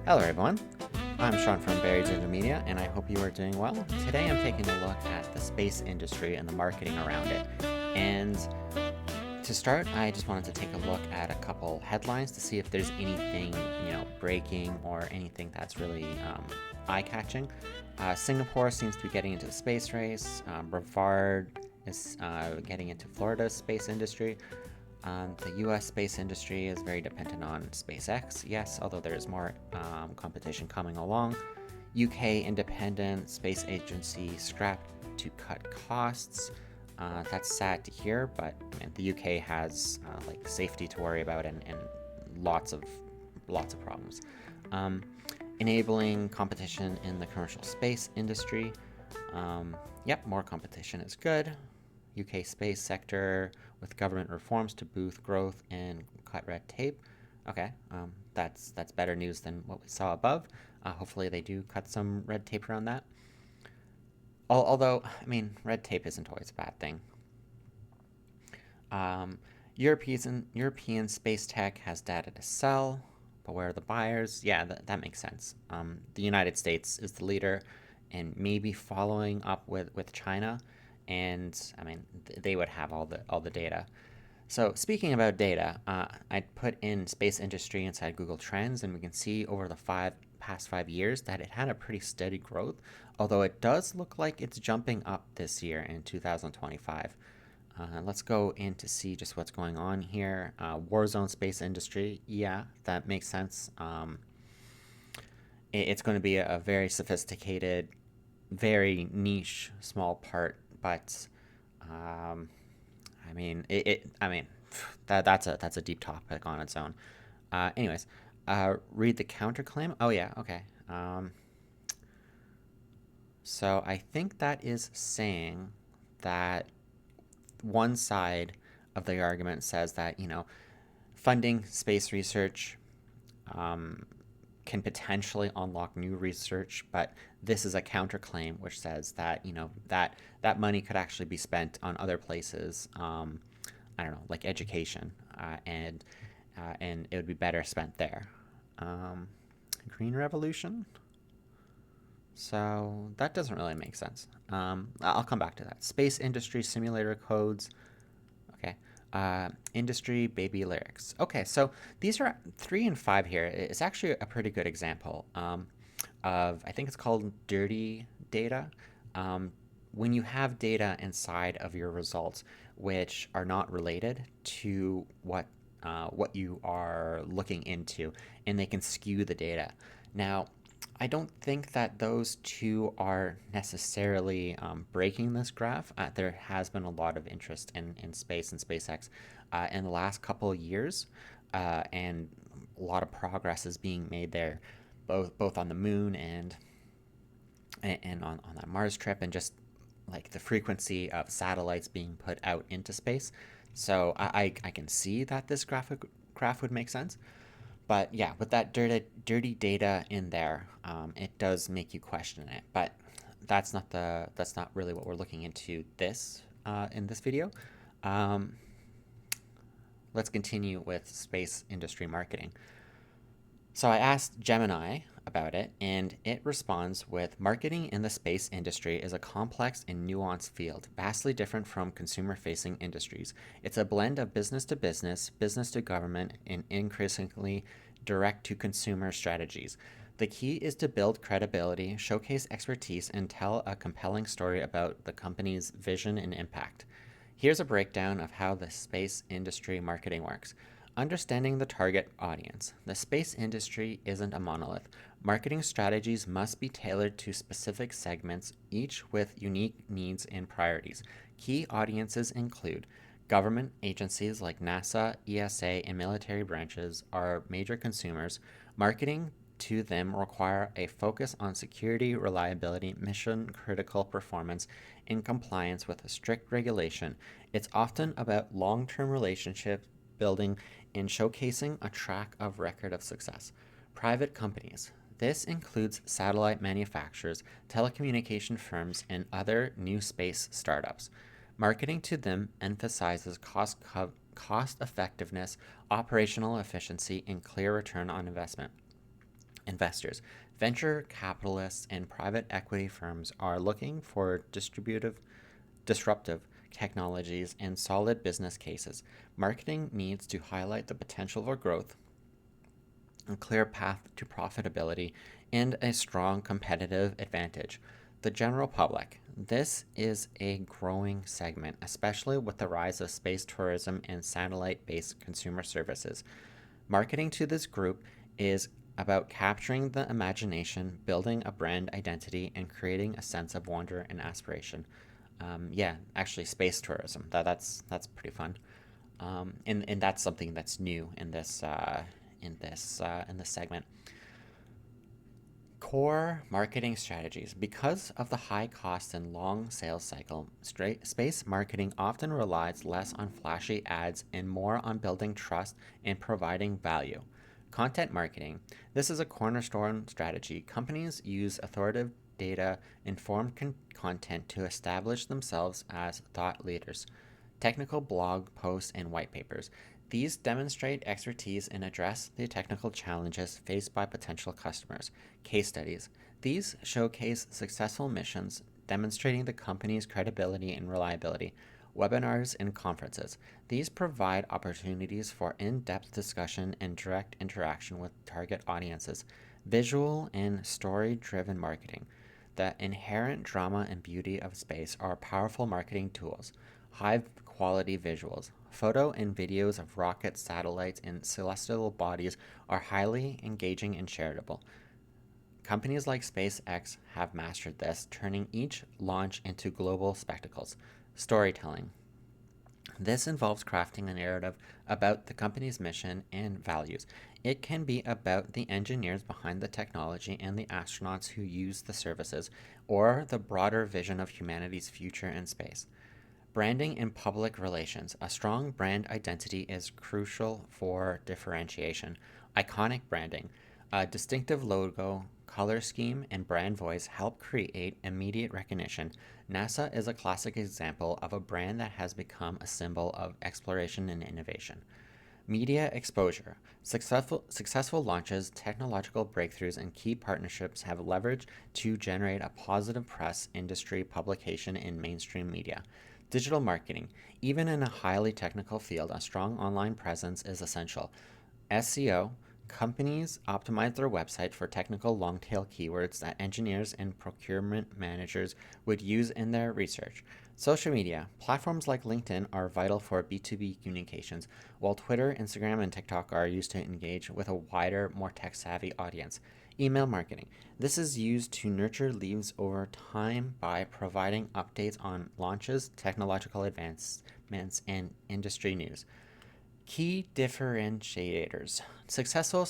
Hello, everyone. I'm Sean from Barry Digital Media, and I hope you are doing well. Today, I'm taking a look at the space industry and the marketing around it. And to start, I just wanted to take a look at a couple headlines to see if there's anything, breaking or anything that's really eye-catching. Singapore seems to be getting into the space race. Brevard is getting into Florida's space industry. The US space industry is very dependent on SpaceX, yes, although there is more competition coming along. UK independent space agency scrapped to cut costs. That's sad to hear, but I mean, the UK has safety to worry about and lots of problems. Um, Enabling competition in the commercial space industry. Yep, more competition is good. UK space sector with government reforms to boost growth and cut red tape. Okay, that's better news than what we saw above. Hopefully they do cut some red tape around that. Although, I mean, red tape isn't always a bad thing. Um, European space tech has data to sell, but where are the buyers? Yeah, that makes sense. The United States is the leader, and maybe following up with China, and I mean they would have all the data. So speaking about data, I put in space industry inside Google Trends, and we can see over the past 5 years that it had a pretty steady growth, although it does look like it's jumping up this year in 2025. Let's go in to see just what's going on here. Warzone space industry, yeah, that makes sense. It's going to be a very sophisticated, very niche, small part, but um, I mean, that's a deep topic on its own. Anyways, read the counterclaim. Oh yeah, okay. So I think that is saying that one side of the argument says that funding space research um, can potentially unlock new research, but this is a counterclaim which says that that money could actually be spent on other places. I don't know, like education, and it would be better spent there. Um, Green Revolution. So that doesn't really make sense. I'll come back to that. Space industry simulator codes. Okay. Industry baby lyrics. Okay, so these are 3 and 5 here. It's actually a pretty good example of, I think it's called dirty data. Um, when you have data inside of your results which are not related to what you are looking into, and they can skew the data. Now, I don't think that those two are necessarily breaking this graph. There has been a lot of interest in space and SpaceX in the last couple of years, and a lot of progress is being made there, both on the moon and on that Mars trip, and just like the frequency of satellites being put out into space. So I can see that this graph would make sense. But yeah, with that dirty data in there, it does make you question it. But that's not really what we're looking into this in this video. Um, let's continue with space industry marketing. So I asked Gemini about it, and it responds with marketing in the space industry is a complex and nuanced field, vastly different from consumer facing industries. It's a blend of business to government, and increasingly direct to consumer strategies. The key is to build credibility, showcase expertise, and tell a compelling story about the company's vision and impact. Here's a breakdown of how the space industry marketing works. Understanding the target audience. The space industry isn't a monolith. Marketing strategies must be tailored to specific segments, each with unique needs and priorities. Key audiences include government agencies like NASA, ESA, and military branches are major consumers. Marketing to them require a focus on security, reliability, mission critical performance, and compliance with a strict regulation. It's often about long term relationship building and showcasing a track of record of success. Private companies. This includes satellite manufacturers, telecommunication firms, and other new space startups. Marketing to them emphasizes cost effectiveness, operational efficiency, and clear return on investment. Investors, venture capitalists, and private equity firms are looking for disruptive technologies and solid business cases. Marketing needs to highlight the potential for growth, a clear path to profitability, and a strong competitive advantage. The general public. This is a growing segment, especially with the rise of space tourism and satellite based consumer services. Marketing to this group is about capturing the imagination, building a brand identity, and creating a sense of wonder and aspiration. Yeah, actually, space tourism. That's pretty fun, and that's something that's new in this segment. Core marketing strategies. Because of the high cost and long sales cycle, space marketing often relies less on flashy ads and more on building trust and providing value. Content marketing. This is a cornerstone strategy. Companies use authoritative data informed content to establish themselves as thought leaders. Technical blog posts and white papers. These demonstrate expertise and address the technical challenges faced by potential customers. Case studies. These showcase successful missions, demonstrating the company's credibility and reliability. Webinars and conferences. These provide opportunities for in depth discussion and direct interaction with target audiences. Visual and story driven marketing. The inherent drama and beauty of space are powerful marketing tools. High quality visuals. Photo and videos of rockets, satellites, and celestial bodies are highly engaging and shareable. Companies like SpaceX have mastered this, turning each launch into global spectacles. Storytelling. This involves crafting a narrative about the company's mission and values. It can be about the engineers behind the technology and the astronauts who use the services, or the broader vision of humanity's future in space. Branding and public relations. A strong brand identity is crucial for differentiation. Iconic branding. A distinctive logo, color scheme, and brand voice help create immediate recognition. NASA is a classic example of a brand that has become a symbol of exploration and innovation. Media exposure. Successful launches, technological breakthroughs, and key partnerships have leveraged to generate a positive press, industry, publication, and mainstream media. Digital marketing. Even in a highly technical field, a strong online presence is essential. SEO. Companies optimize their website for technical long tail keywords that engineers and procurement managers would use in their research. Social media. Platforms like LinkedIn are vital for B2B communications, while Twitter, Instagram, and TikTok are used to engage with a wider, more tech savvy audience. Email marketing. This is used to nurture leads over time by providing updates on launches, technological advancements, and industry news. Key differentiators. Successful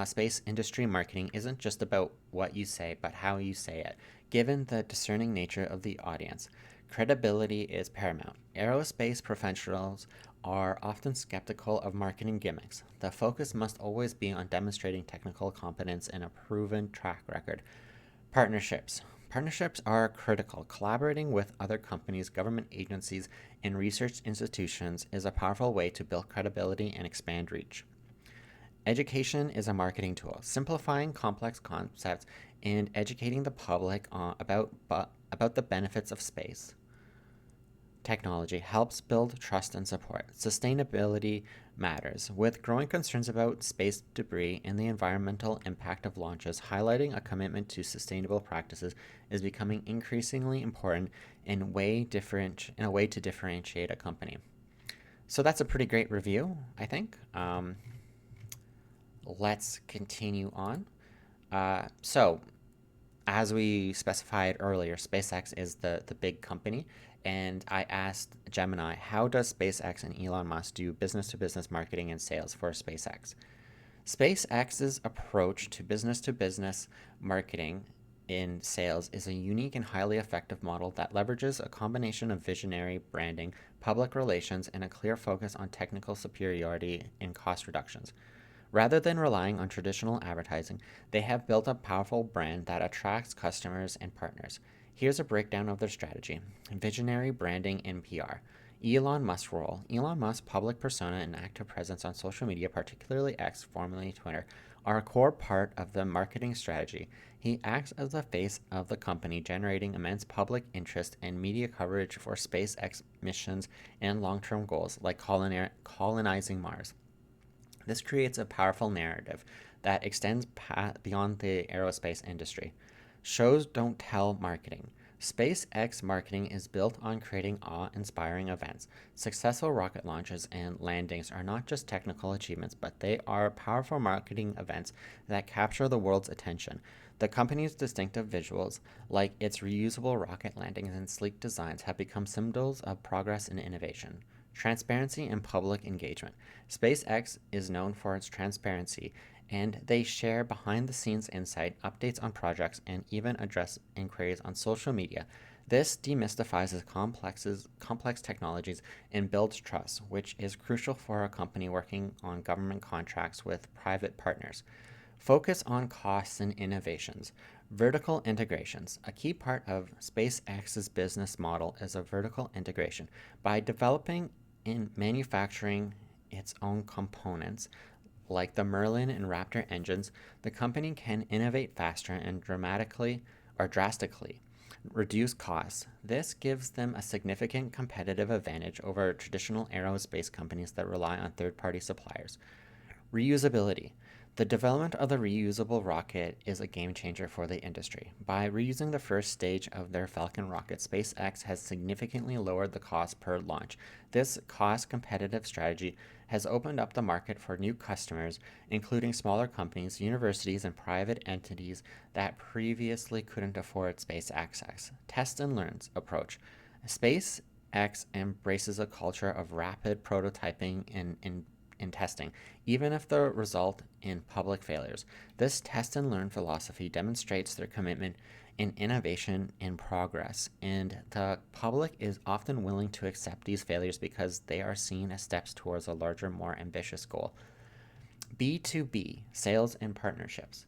space industry marketing isn't just about what you say, but how you say it, given the discerning nature of the audience. Credibility is paramount. Aerospace professionals are often skeptical of marketing gimmicks. The focus must always be on demonstrating technical competence and a proven track record. Partnerships. Partnerships are critical. Collaborating with other companies, government agencies, and research institutions is a powerful way to build credibility and expand reach. Education is a marketing tool, simplifying complex concepts and educating the public about the benefits of space. Technology helps build trust and support. Sustainability matters. With growing concerns about space debris and the environmental impact of launches, highlighting a commitment to sustainable practices is becoming increasingly important in a way to differentiate a company. So that's a pretty great review, I think. Let's continue on. So as we specified earlier, SpaceX is the big company. And I asked Gemini, how does SpaceX and Elon Musk do business to business marketing and sales for SpaceX? SpaceX's approach to business marketing in sales is a unique and highly effective model that leverages a combination of visionary branding, public relations, and a clear focus on technical superiority and cost reductions. Rather than relying on traditional advertising, they have built a powerful brand that attracts customers and partners. Here's a breakdown of their strategy. Visionary branding and PR. Elon Musk's role. Elon Musk's public persona and active presence on social media, particularly X, formerly Twitter, are a core part of the marketing strategy. He acts as the face of the company, generating immense public interest and media coverage for SpaceX missions and long term goals like colonizing Mars. This creates a powerful narrative that extends beyond the aerospace industry. Shows don't tell marketing. SpaceX marketing is built on creating awe inspiring events. Successful rocket launches and landings are not just technical achievements, but they are powerful marketing events that capture the world's attention. The company's distinctive visuals, like its reusable rocket landings and sleek designs, have become symbols of progress and innovation. Transparency and public engagement. SpaceX is known for its transparency, and they share behind the scenes insight, updates on projects, and even address inquiries on social media. This demystifies complex technologies and builds trust, which is crucial for a company working on government contracts with private partners. Focus on costs and innovations. Vertical integrations. A key part of SpaceX's business model is a vertical integration. By developing and manufacturing its own components, like the Merlin and Raptor engines, the company can innovate faster and drastically reduce costs. This gives them a significant competitive advantage over traditional aerospace companies that rely on third party suppliers. Reusability. The development of the reusable rocket is a game changer for the industry. By reusing the first stage of their Falcon rocket, SpaceX has significantly lowered the cost per launch. This cost competitive strategy has opened up the market for new customers, including smaller companies, universities, and private entities that previously couldn't afford space access. Test and learns approach. SpaceX embraces a culture of rapid prototyping in testing, even if the result in public failures. This test and learn philosophy demonstrates their commitment in innovation and progress, and the public is often willing to accept these failures because they are seen as steps towards a larger, more ambitious goal. B2B, sales and partnerships.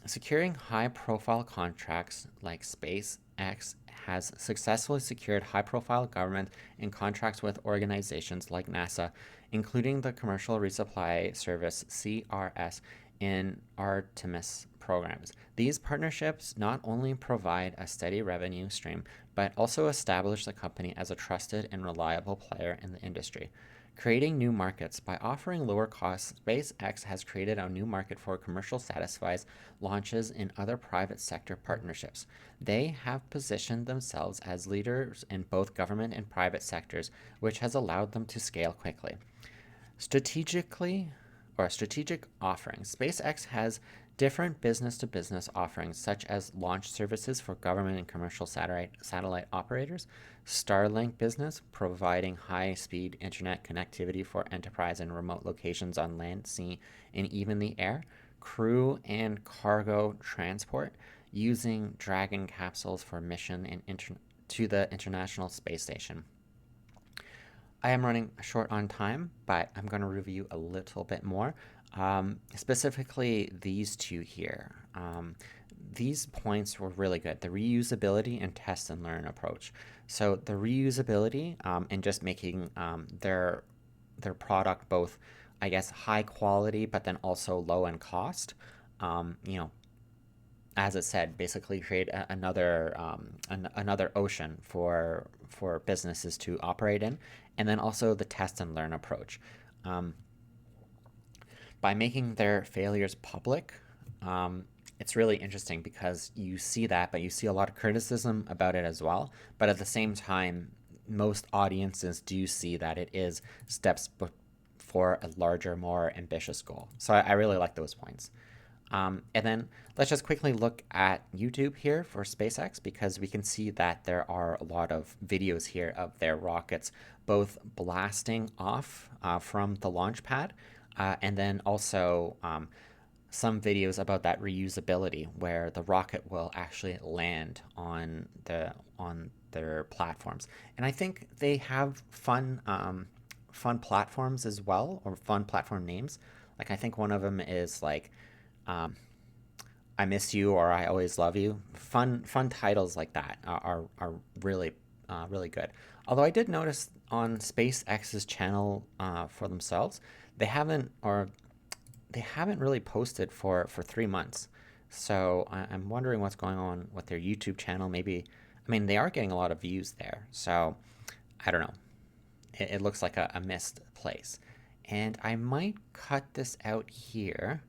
Securing high profile contracts like SpaceX has successfully secured high profile government and contracts with organizations like NASA, including the Commercial Resupply Service CRS and Artemis programs. These partnerships not only provide a steady revenue stream, but also establish the company as a trusted and reliable player in the industry. Creating new markets. By offering lower costs, SpaceX has created a new market for commercial satisfies launches in other private sector partnerships. They have positioned themselves as leaders in both government and private sectors, which has allowed them to scale quickly. Strategically or strategic offerings. SpaceX has different business to business offerings, such as launch services for government and commercial satellite operators, Starlink business, providing high speed internet connectivity for enterprise and remote locations on land, sea, and even the air, crew and cargo transport, using Dragon capsules for mission and to the International Space Station. I am running short on time, but I'm going to review a little bit more. Specifically, these two here. These points were really good. The reusability and test and learn approach. So the reusability and just making their product both, I guess, high quality, but then also low in cost. You know, as it said, basically create another ocean for businesses to operate in, and then also the test and learn approach. Um, by making their failures public, it's really interesting because you see that, but you see a lot of criticism about it as well. But at the same time, most audiences do see that it is steps for a larger, more ambitious goal. So I really like those points. And then let's just quickly look at YouTube here for SpaceX because we can see that there are a lot of videos here of their rockets both blasting off from the launch pad and then also some videos about that reusability where the rocket will actually land on their platforms. And I think they have fun platforms as well, or fun platform names. Like I think one of them is like um, I miss you or I always love you. Fun titles like that are really really good. Although I did notice on SpaceX's channel for themselves, they haven't or they haven't really posted for 3 months. So I'm wondering what's going on with their YouTube channel. Maybe, I mean, they are getting a lot of views there. So I don't know. It looks like a missed place. And I might cut this out here.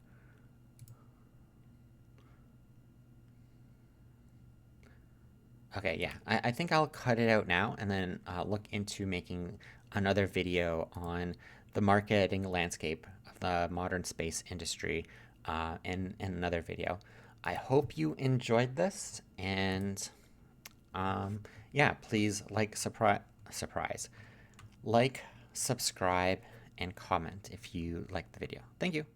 Okay, yeah, I think I'll cut it out now and then look into making another video on the marketing landscape of the modern space industry in another video. I hope you enjoyed this, and yeah, please surprise, like, subscribe, and comment if you liked the video. Thank you.